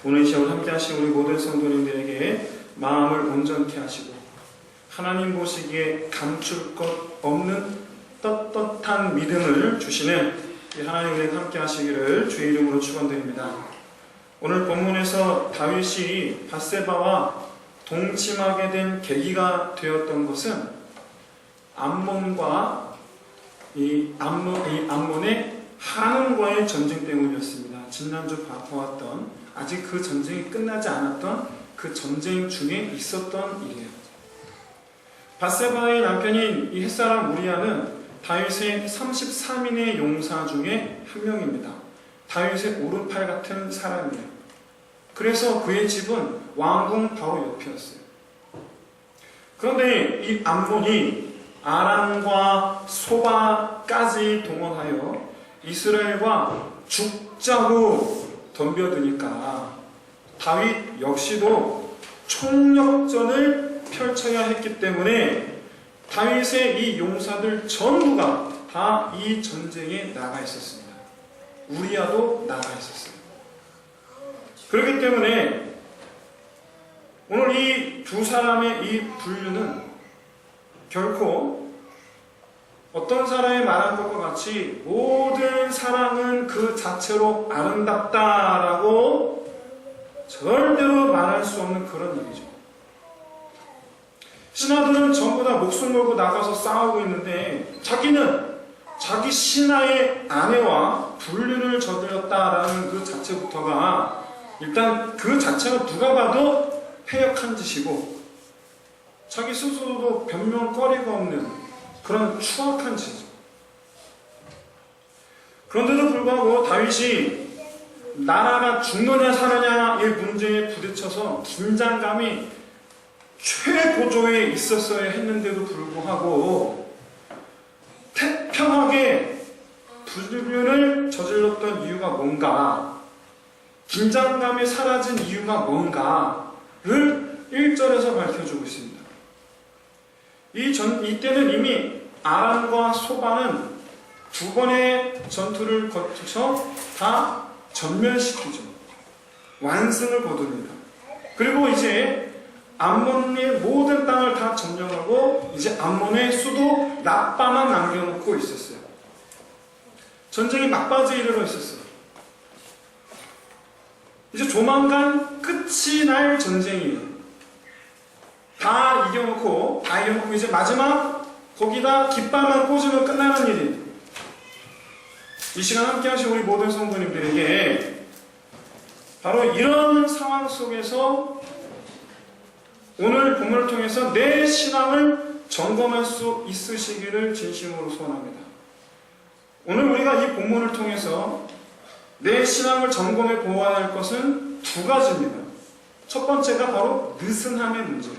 오늘 이 시간을 함께 하신 우리 모든 성도님들에게 마음을 온전케 하시고 하나님 보시기에 감출 것 없는 떳떳한 믿음을 주시는 이 하나님과 함께 하시기를 주의 이름으로 축원드립니다. 오늘 본문에서 다윗이 밧세바와 동침하게 된 계기가 되었던 것은 암몬과 암몬의 한온과의 전쟁 때문이었습니다. 지난주 보았던 아직 그 전쟁이 끝나지 않았던 그 전쟁 중에 있었던 일이에요. 밧세바의 남편인 이 햇사람 우리아는 다윗의 33인의 용사 중에 한 명입니다. 다윗의 오른팔 같은 사람이에요. 그래서 그의 집은 왕궁 바로 옆이었어요. 그런데 이 암몬이 아람과 소바까지 동원하여 이스라엘과 죽자고 덤벼드니까 다윗 역시도 총력전을 펼쳐야 했기 때문에 다윗의 이 용사들 전부가 다 이 전쟁에 나가 있었습니다. 우리아도 나가 있었어요. 그렇기 때문에 오늘 이 두 사람의 이 분류는 결코 어떤 사람이 말한 것과 같이 모든 사랑은 그 자체로 아름답다라고 절대로 말할 수 없는 그런 일이죠. 신하들은 전부 다 목숨 걸고 나가서 싸우고 있는데 자기는 자기 신하의 아내와 불륜을 저질렀다라는 그 자체부터가 일단 그 자체가 누가 봐도 패역한 짓이고 자기 스스로도 변명거리가 없는 그런 추악한 짓이죠. 그런데도 불구하고 다윗이 나라가 죽느냐 사느냐의 문제에 부딪혀서 긴장감이 최고조에 있었어야 했는데도 불구하고 태평하게 불륜을 저질렀던 이유가 뭔가, 긴장감이 사라진 이유가 뭔가를 1절에서 밝혀주고 있습니다. 이때는 이미 아람과 소바는 두 번의 전투를 거쳐서 다 전멸시키죠. 완승을 거둡니다. 그리고 이제 암몬의 모든 땅을 다 점령하고 이제 암몬의 수도 라빠만 남겨놓고 있었어요. 전쟁이 막바지에 이르러 있었어요. 이제 조만간 끝이 날 전쟁이에요. 다 이겨놓고 이제 마지막 거기다 깃발만 꽂으면 끝나는 일이에요. 이 시간 함께 하신 우리 모든 성도님들에게 바로 이런 상황 속에서 오늘 본문을 통해서 내 신앙을 점검할 수 있으시기를 진심으로 소원합니다. 오늘 우리가 이 본문을 통해서 내 신앙을 점검해 보아야 할 것은 두 가지입니다. 첫 번째가 바로 느슨함의 문제예요.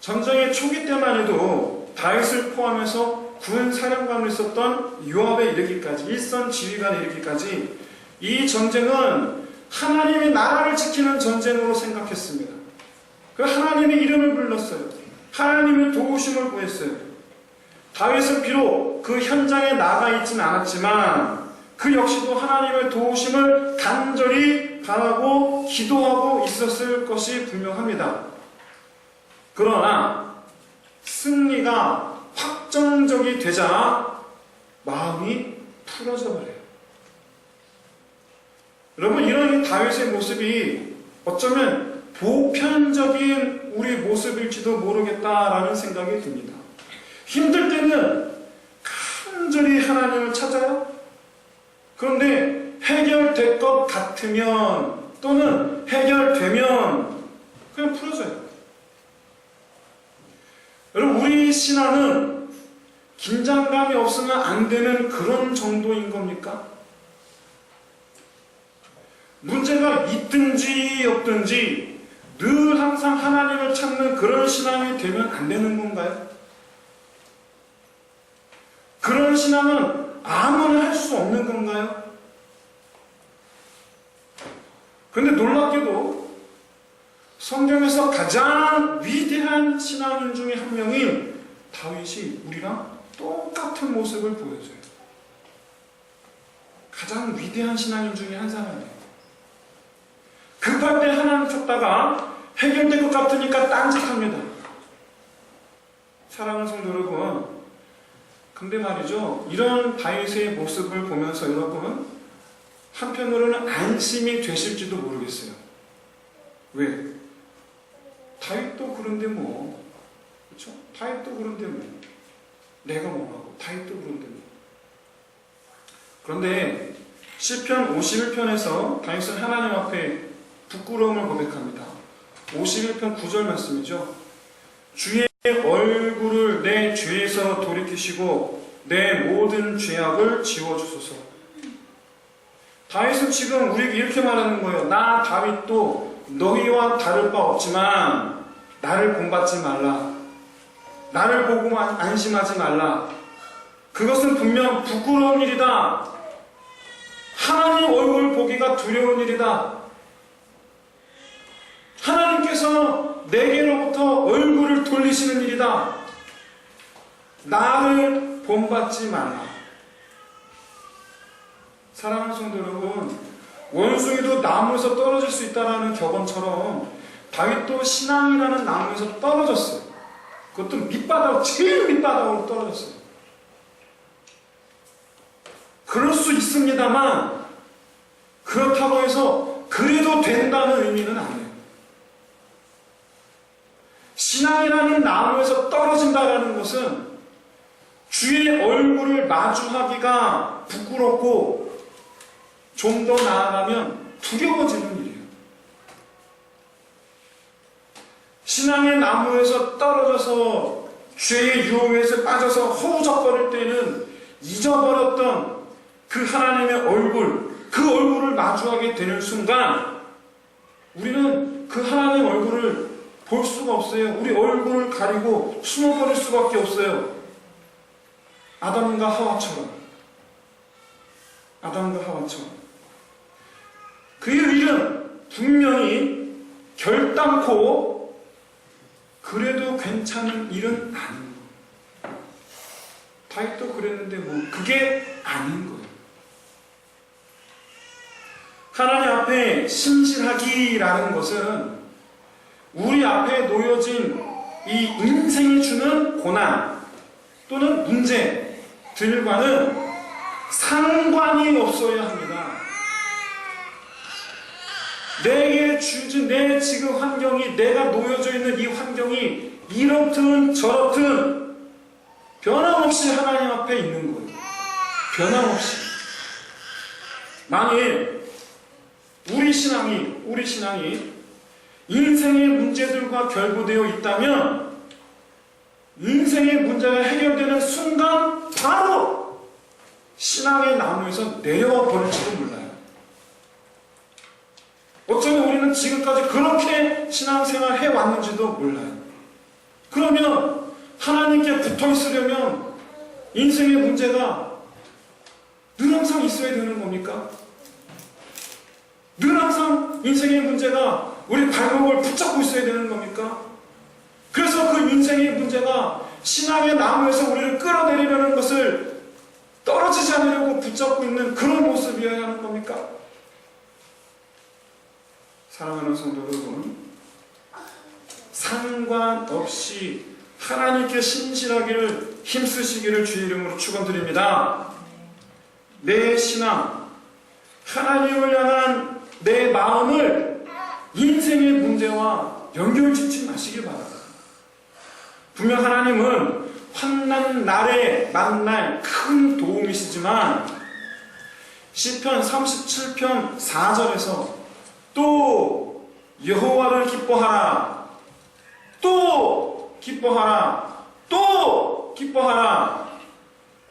전쟁의 초기 때만 해도 다윗을 포함해서 군 사령관으로 있었던 요압에 이르기까지, 일선 지휘관에 이르기까지 이 전쟁은 하나님의 나라를 지키는 전쟁으로 생각했습니다. 그 하나님의 이름을 불렀어요. 하나님의 도우심을 구했어요. 다윗은 비록 그 현장에 나가 있지는 않았지만 그 역시도 하나님의 도우심을 간절히 바라고 기도하고 있었을 것이 분명합니다. 그러나 승리가 확정적이 되자 마음이 풀어져 버려요. 여러분, 이런 다윗의 모습이 어쩌면 보편적인 우리 모습일지도 모르겠다라는 생각이 듭니다. 힘들 때는 간절히 하나님을 찾아요. 그런데 해결될 것 같으면 또는 해결되면 그냥 풀어져요. 여러분, 우리 신앙은 긴장감이 없으면 안 되는 그런 정도인 겁니까? 문제가 있든지 없든지 늘 항상 하나님을 찾는 그런 신앙이 되면 안 되는 건가요? 그런 신앙은 아무나 할 수 없는 건가요? 그런데 놀랍게도 성경에서 가장 위대한 신앙인 중에 한 명인 다윗이 우리랑 똑같은 모습을 보여줘요. 가장 위대한 신앙인 중에 한 사람이에요. 급할 때 하나님 쫓다가 해결될 것 같으니까 딴짓합니다. 사랑하는 성도 여러분, 근데 말이죠, 이런 다윗의 모습을 보면서 여러분 한편으로는 안심이 되실지도 모르겠어요. 왜? 다윗도 그런데 뭐, 그렇죠? 다윗도 그런데 뭐, 내가 뭐하고 다윗도 그런데 뭐. 그런데 시편 51편에서 다윗은 하나님 앞에 부끄러움을 고백합니다. 51편 9절 말씀이죠. 주의 얼굴을 내 죄에서 돌이키시고 내 모든 죄악을 지워주소서. 다윗은 지금 우리에게 이렇게 말하는 거예요. 나 다윗도 너희와 다를 바 없지만 나를 본받지 말라. 나를 보고 안심하지 말라. 그것은 분명 부끄러운 일이다. 하나님 얼굴 보기가 두려운 일이다. 하나님께서 내게로부터 얼굴을 돌리시는 일이다. 나를 본받지 말라. 사랑하는 성도 여러분, 원숭이도 나무에서 떨어질 수 있다는 격언처럼 다윗도 신앙이라는 나무에서 떨어졌어요. 그것도 밑바닥, 제일 밑바닥으로 떨어졌어요. 그럴 수 있습니다만 그렇다고 해서 그래도 된다는 의미는 아니에요. 신앙이라는 나무에서 떨어진다는 것은 주의 얼굴을 마주하기가 부끄럽고 좀 더 나아가면 두려워지는 일이에요. 신앙의 나무에서 떨어져서 죄의 유혹에서 빠져서 허우적거릴 때는 잊어버렸던 그 하나님의 얼굴, 그 얼굴을 마주하게 되는 순간 우리는 그 하나님 얼굴을 볼 수가 없어요. 우리 얼굴을 가리고 숨어버릴 수밖에 없어요. 아담과 하와처럼. 아담과 하와처럼. 그의 일은 분명히 결단코 그래도 괜찮은 일은 아닌 거예요. 다윗도 그랬는데 뭐 그게 아닌 거예요. 하나님 앞에 신실하기라는 것은 우리 앞에 놓여진 이 인생이 주는 고난 또는 문제들과는 상관이 없어야 합니다. 내게 주어진 내 지금 환경이, 내가 놓여져 있는 이 환경이 이렇든 저렇든 변함없이 하나님 앞에 있는 거예요. 변함없이. 만일 우리 신앙이 인생의 문제들과 결부되어 있다면 인생의 문제가 해결되는 순간 바로 신앙의 나무에서 내려와 버릴지도 몰라요. 어쩌면 우리는 지금까지 그렇게 신앙생활 해왔는지도 몰라요. 그러면 하나님께 붙어 있으려면 인생의 문제가 늘 항상 있어야 되는 겁니까? 늘 항상 인생의 문제가 우리 발목을 붙잡고 있어야 되는 겁니까? 그래서 그 인생의 문제가 신앙의 나무에서 우리를 끌어내리려는 것을 떨어지지 않으려고 붙잡고 있는 그런 모습이어야 하는 겁니까? 사랑하는 성도 여러분, 상관없이 하나님께 신실하기를 힘쓰시기를 주의 이름으로 축원드립니다. 내 신앙, 하나님을 향한 내 마음을 인생의 문제와 연결짓지 마시길 바랍니다. 분명 하나님은 환난 날에 만날 큰 도움이시지만 시편 37편 4절에서 또 여호와를 기뻐하라, 또 기뻐하라, 또 기뻐하라.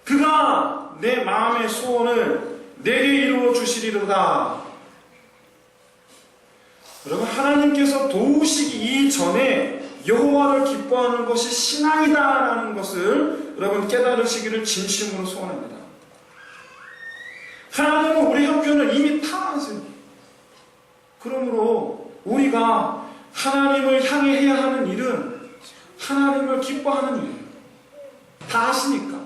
그가 내 마음의 소원을 내게 이루어 주시리로다. 여러분, 하나님께서 도우시기 이전에 여호와를 기뻐하는 것이 신앙이다라는 것을 여러분 깨달으시기를 진심으로 소원합니다. 하나님은 우리 형편을 이미 다 아세요. 그러므로 우리가 하나님을 향해 해야 하는 일은 하나님을 기뻐하는 일이에요. 다 아시니까.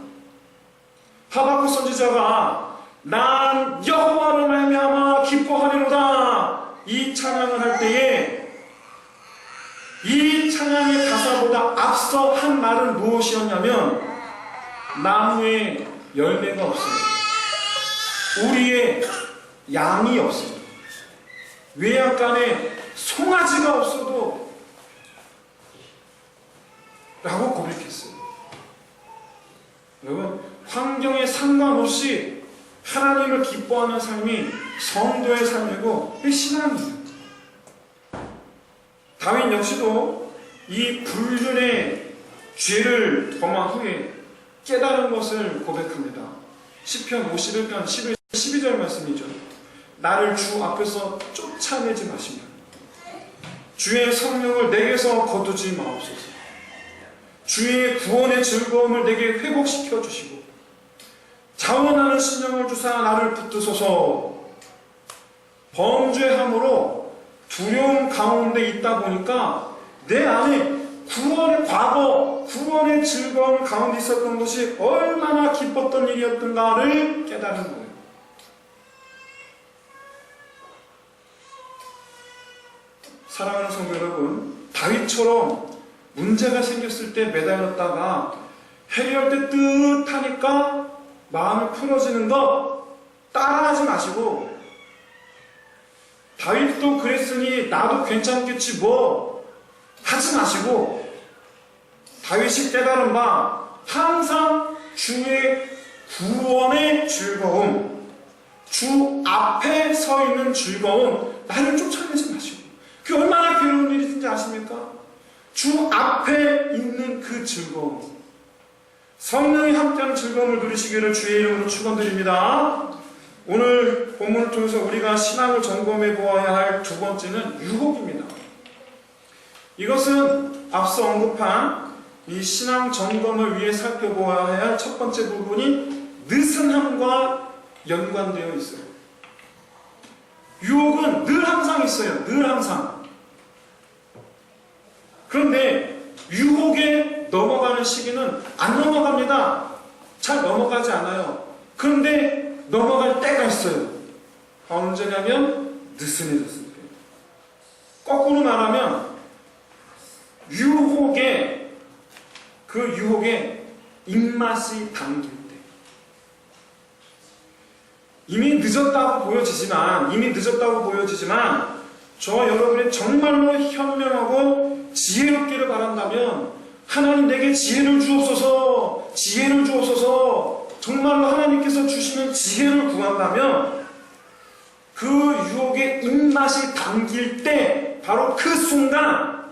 하박국 선지자가 난 여호와를 말미암아 기뻐하리로다, 이 이 찬양을 할 때에 이 찬양의 가사보다 앞서 한 말은 무엇이었냐면 나무에 열매가 없어요. 우리의 양이 없어요. 외양간에 송아지가 없어도 라고 고백했어요. 여러분, 환경에 상관없이 하나님을 기뻐하는 삶이 성도의 삶이고 신앙이에요. 다윗 역시도 이 불륜의 죄를 범한 후에 깨달은 것을 고백합니다. 시편 51편 12절 말씀이죠. 나를 주 앞에서 쫓아내지 마시며 주의 성령을 내게서 거두지 마옵소서. 주의 구원의 즐거움을 내게 회복시켜 주시고 자원하는 신령을 주사 나를 붙드소서. 범죄함으로 두려움 가운데 있다 보니까 내 안에 과거 구원의 즐거움 가운데 있었던 것이 얼마나 기뻤던 일이었던가를 깨달은 거예요. 사랑하는 성도 여러분, 다윗처럼 문제가 생겼을 때 매달렸다가 해결될 듯 하니까 마음이 풀어지는 거 따라하지 마시고, 다윗도 그랬으니 나도 괜찮겠지 뭐 하지 마시고, 다윗이 깨달은 바 항상 주의 구원의 즐거움, 주 앞에 서 있는 즐거움, 나를 쫓아내지 마시고. 그게 얼마나 괴로운 일인지 아십니까? 주 앞에 있는 그 즐거움, 성령이 함께하는 즐거움을 누리시기를 주의 이름으로 축원드립니다. 오늘 본문을 통해서 우리가 신앙을 점검해 보아야 할 두 번째는 유혹입니다. 이것은 앞서 언급한 이 신앙 점검을 위해 살펴보아야 할 첫 번째 부분이 느슨함과 연관되어 있어요. 유혹은 늘 항상 있어요. 늘 항상. 그런데 유혹에 넘어가는 시기는 안 넘어갑니다. 잘 넘어가지 않아요. 그런데 넘어갈 때가 있어요. 언제냐면 느슨해졌을 때. 거꾸로 말하면 그 유혹에 입맛이 당길 때. 이미 늦었다고 보여지지만 저와 여러분이 정말로 현명하고 지혜롭기를 바란다면 하나님 내게 지혜를 주옵소서, 정말로 하나님께서 주시는 지혜를 구한다면 그 유혹의 입맛이 당길 때 바로 그 순간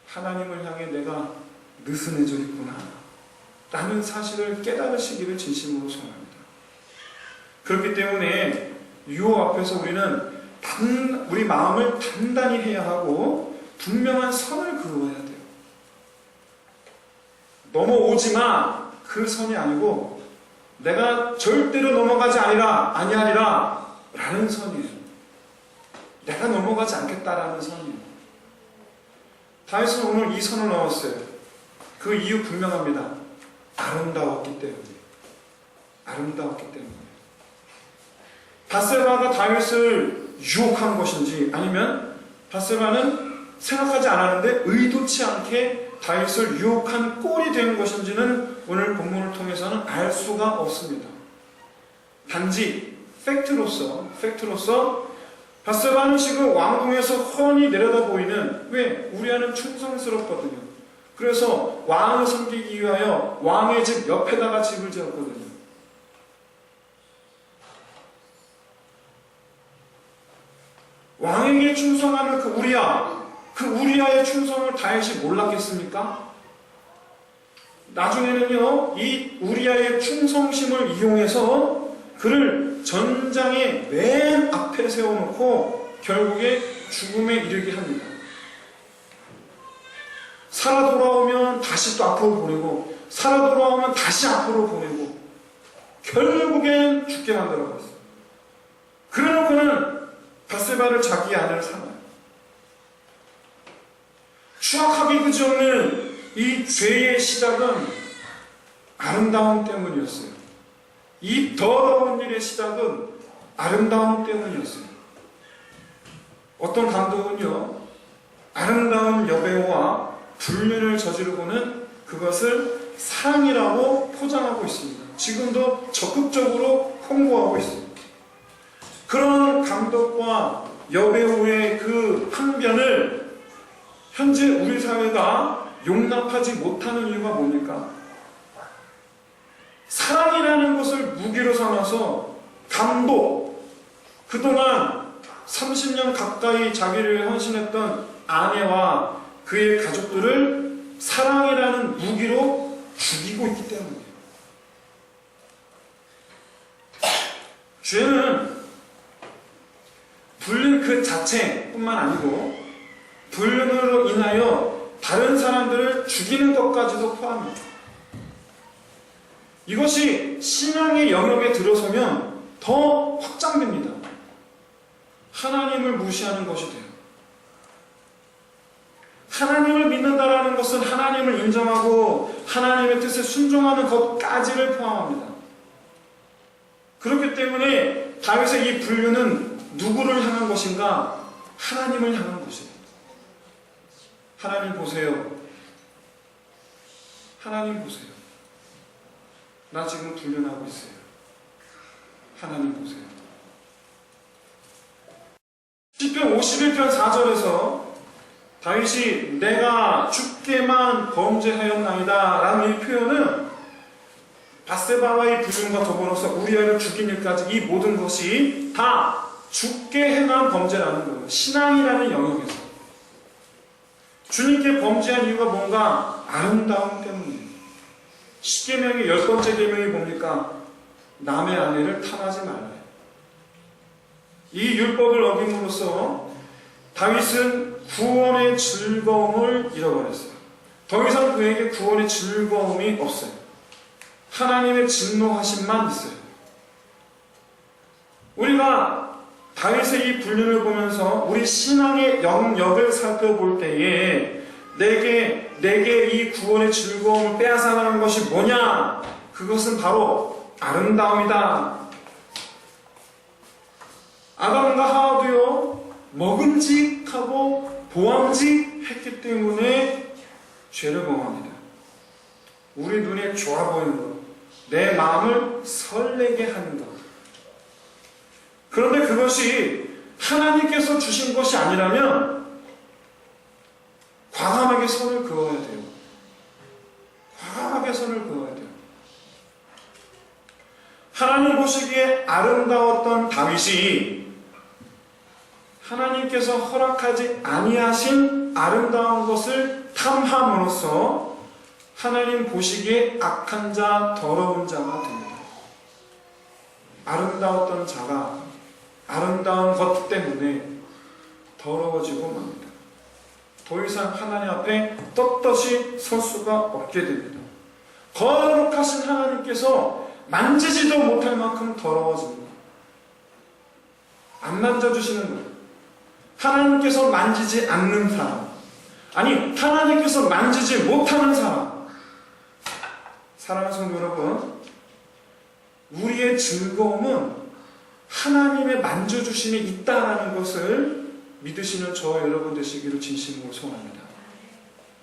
하나님을 향해 내가 느슨해져 있구나 라는 사실을 깨달으시기를 진심으로 소원합니다. 그렇기 때문에 유혹 앞에서 우리는 우리 마음을 단단히 해야 하고 분명한 선을 그어야 돼요. 넘어오지만 그 선이 아니고 내가 절대로 넘어가지 아니하리라 라는 선이에요. 내가 넘어가지 않겠다라는 선이에요. 다윗은 오늘 이 선을 넘었어요. 그 이유 분명합니다. 아름다웠기 때문에. 밧세바가 다윗을 유혹한 것인지 아니면 밧세바는 생각하지 않았는데 의도치 않게 다윗을 유혹한 꼴이 된 것인지는 오늘 본문을 통해서는 알 수가 없습니다. 단지 팩트로서 밧세바는 지금 왕궁에서 훤히 내려다 보이는, 왜? 우리아는 충성스럽거든요. 그래서 왕을 섬기기 위하여 왕의 집 옆에다가 집을 지었거든요. 왕에게 충성하는 그 우리아의 충성을 다윗이 몰랐겠습니까? 나중에는요, 이 우리아의 충성심을 이용해서 그를 전장의 맨 앞에 세워놓고 결국에 죽음에 이르게 합니다. 살아 돌아오면 다시 또 앞으로 보내고, 살아 돌아오면 다시 앞으로 보내고, 결국엔 죽게 만들어버렸어요. 그래놓고는 밧세바를 자기 아내를 삼아요. 추악하기 그지없는 이 죄의 시작은 아름다움 때문이었어요. 이 더러운 일의 시작은 아름다움 때문이었어요. 어떤 감독은요, 아름다운 여배우와 불륜을 저지르고는 그것을 사랑이라고 포장하고 있습니다. 지금도 적극적으로 홍보하고 있습니다. 그런 감독과 여배우의 그 항변을 현재 우리 사회가 용납하지 못하는 이유가 뭡니까? 사랑이라는 것을 무기로 삼아서 감독, 그동안 30년 가까이 자기를 헌신했던 아내와 그의 가족들을 사랑이라는 무기로 죽이고 있기 때문이에요. 죄는 불륜 그 자체뿐만 아니고 불륜으로 인하여 다른 사람들을 죽이는 것까지도 포함합니다. 이것이 신앙의 영역에 들어서면 더 확장됩니다. 하나님을 무시하는 것이 돼요. 하나님을 믿는다라는 것은 하나님을 인정하고 하나님의 뜻에 순종하는 것까지를 포함합니다. 그렇기 때문에 다윗의 이 불륜은 누구를 향한 것인가? 하나님을 향한 것이에요. 하나님 보세요. 하나님 보세요. 나 지금 불륜하고 있어요. 하나님 보세요. 시편 51편 4절에서 다윗이 내가 주께만 범죄하였나이다 라는 이 표현은 바세바와의 불륜과 더불어서 우리아를 죽인 일까지 이 모든 것이 다 주께 행한 범죄라는 거예요. 신앙이라는 영역에서. 주님께 범죄한 이유가 뭔가? 아름다움 때문이에요. 10계명의 10번째 계명이 뭡니까? 남의 아내를 탐하지 말라. 이 율법을 어김으로써 다윗은 구원의 즐거움을 잃어버렸어요. 더 이상 그에게 구원의 즐거움이 없어요. 하나님의 진노하심만 있어요. 우리가 다윗의 이 불륜을 보면서 우리 신앙의 영역을 살펴볼 때에 내게 이 구원의 즐거움을 빼앗아가는 것이 뭐냐? 그것은 바로 아름다움이다. 아담과 하와도요, 먹음직하고 보암직했기 때문에 죄를 범합니다. 우리 눈에 좋아 보이는 것, 내 마음을 설레게 하는 것. 그런데 그것이 하나님께서 주신 것이 아니라면 과감하게 선을 그어야 돼요. 과감하게 선을 그어야 돼요. 하나님 보시기에 아름다웠던 다윗이 하나님께서 허락하지 아니하신 아름다운 것을 탐함으로써 하나님 보시기에 악한 자, 더러운 자가 됩니다. 아름다웠던 자가 아름다운 것 때문에 더러워지고 맙니다. 더 이상 하나님 앞에 떳떳이 설 수가 없게 됩니다. 거룩하신 하나님께서 만지지도 못할 만큼 더러워집니다. 안 만져주시는 거예요. 하나님께서 만지지 않는 사람, 아니 하나님께서 만지지 못하는 사람. 사랑하는 성도 여러분, 우리의 즐거움은 하나님의 만져주심이 있다는 것을 믿으시는 저와 여러분 되시기를 진심으로 소원합니다.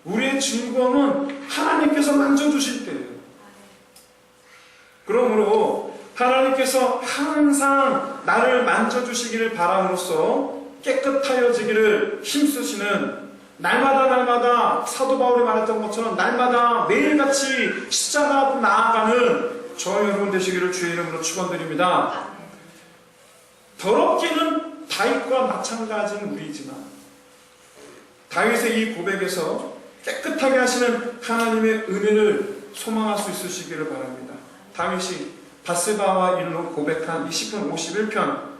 우리의 즐거움은 하나님께서 만져주실 때예요. 그러므로 하나님께서 항상 나를 만져주시기를 바람으로써 깨끗하여지기를 힘쓰시는 날마다 사도 바울이 말했던 것처럼 날마다 매일같이 십자가 앞으로 나아가는 저와 여러분 되시기를 주의 이름으로 축원드립니다. 더럽기는 다윗과 마찬가지인 우리이지만 다윗의 이 고백에서 깨끗하게 하시는 하나님의 은혜를 소망할 수 있으시기를 바랍니다. 다윗이 바세바와 일로 고백한 이 시편 51편,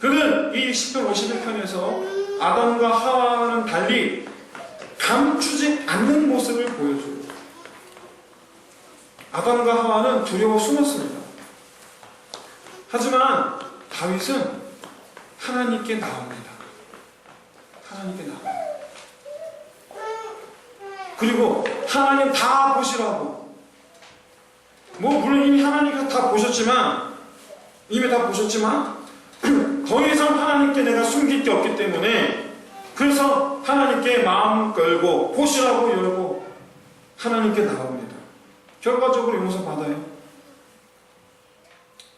그는 이 시편 51편에서 아담과 하와와는 달리 감추지 않는 모습을 보여줘요. 아담과 하와는 두려워 숨었습니다. 하지만 다윗은 하나님께 나옵니다. 하나님께 나와요. 그리고 하나님 다 보시라고. 물론 이미 하나님께서 다 보셨지만 더 이상 하나님께 내가 숨길 게 없기 때문에 그래서 하나님께 마음 걸고 보시라고 열고 하나님께 나옵니다. 결과적으로 용서받아요.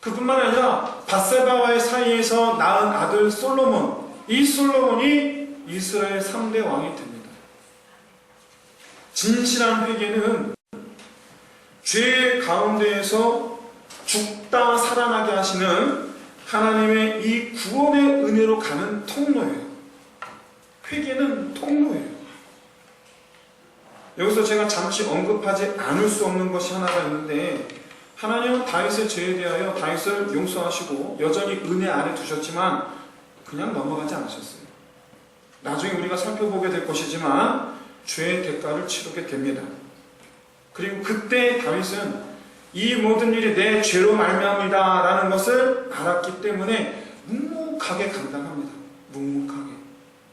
그뿐만 아니라 밧세바와의 사이에서 낳은 아들 솔로몬, 이 솔로몬이 이스라엘 3대 왕이 됩니다. 진실한 회개는 죄 가운데에서 죽다 살아나게 하시는 하나님의 이 구원의 은혜로 가는 통로예요. 회개는 통로예요. 여기서 제가 잠시 언급하지 않을 수 없는 것이 하나가 있는데, 하나님은 다윗의 죄에 대하여 다윗을 용서하시고 여전히 은혜 아래 두셨지만 그냥 넘어가지 않으셨어요. 나중에 우리가 살펴보게 될 것이지만 죄의 대가를 치르게 됩니다. 그리고 그때 다윗은 이 모든 일이 내 죄로 말미암이다 라는 것을 알았기 때문에 묵묵하게 감당합니다. 묵묵하게.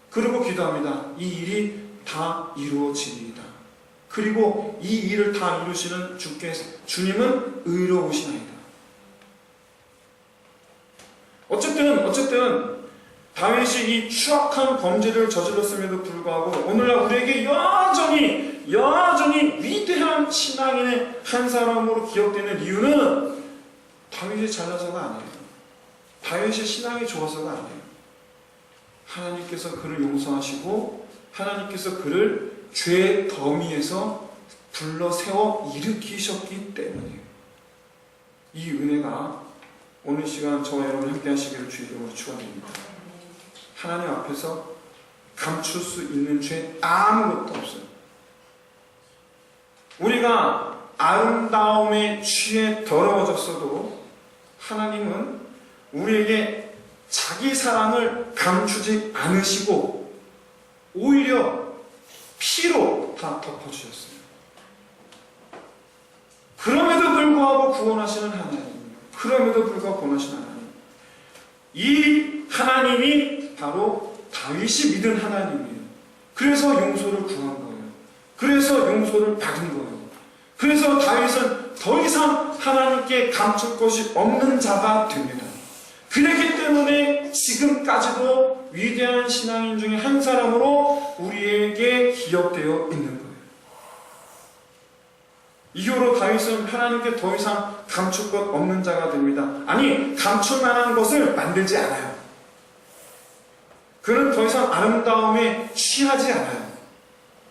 그리고 기도합니다. 이 일이 다 이루어지리이다. 그리고 이 일을 다 이루시는 주님은 의로우시나이다. 어쨌든 다윗이 이 추악한 범죄를 저질렀음에도 불구하고 오늘날 우리에게 여전히 위대한 신앙인의 한 사람으로 기억되는 이유는 다윗이 잘나서가 아니에요. 다윗의 신앙이 좋아서가 아니에요. 하나님께서 그를 용서하시고 하나님께서 그를 죄의 더미에서 불러 세워 일으키셨기 때문이에요. 이 은혜가 오늘 시간 저와 여러분 함께 하시기를 주의 이름으로 축원드립니다. 하나님 앞에서 감출 수 있는 죄 아무것도 없어요. 우리가 아름다움에 취해 더러워졌어도 하나님은 우리에게 자기 사랑을 감추지 않으시고 오히려 피로 다 덮어주셨어요. 그럼에도 불구하고 구원하시는 하나님, 그럼에도 불구하고 구원하시는 하나님, 이 하나님이 바로 다윗이 믿은 하나님이에요. 그래서 용서를 구한 거예요. 그래서 용서를 받은 거예요. 그래서 다윗은 더 이상 하나님께 감출 것이 없는 자가 됩니다. 그렇기 때문에 지금까지도 위대한 신앙인 중에 한 사람으로 우리에게 기억되어 있는 거예요. 이후로 다윗은 하나님께 더 이상 감출 것 없는 자가 됩니다. 아니, 감출 만한 것을 만들지 않아요. 그는 더 이상 아름다움에 취하지 않아요.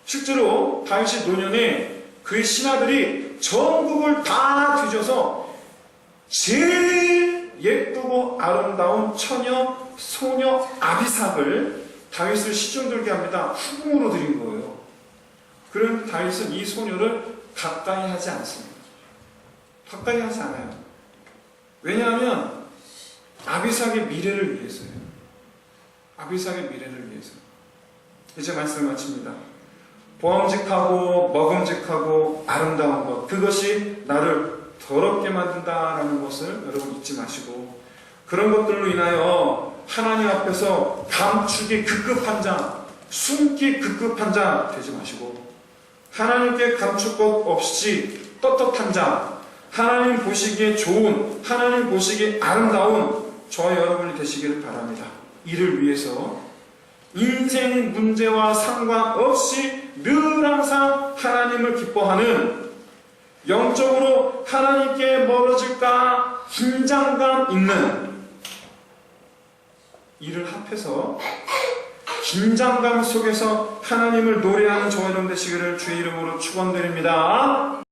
실제로 다윗이 노년에 그의 신하들이 전국을 다 뒤져서 제일 예쁘고 아름다운 처녀, 소녀 아비삭을 다윗을 시중들게 합니다. 후궁으로 드린 거예요. 그런 다윗은 이 소녀를 가까이 하지 않습니다. 가까이 하지 않아요. 왜냐하면 아비삭의 미래를 위해서요. 아비삭의 미래를 위해서. 이제 말씀을 마칩니다. 보암직하고 먹음직하고 아름다운 것, 그것이 나를 더럽게 만든다라는 것을 여러분 잊지 마시고, 그런 것들로 인하여 하나님 앞에서 감추기 급급한 자, 숨기 급급한 자 되지 마시고, 하나님께 감출 것 없이 떳떳한 자, 하나님 보시기에 좋은, 하나님 보시기에 아름다운 저와 여러분이 되시기를 바랍니다. 이를 위해서 인생 문제와 상관없이 늘 항상 하나님을 기뻐하는, 영적으로 하나님께 멀어질까 긴장감 있는 이를 합해서 긴장감 속에서 하나님을 노래하는 저와 여러분 되시기를 주의 이름으로 축원드립니다.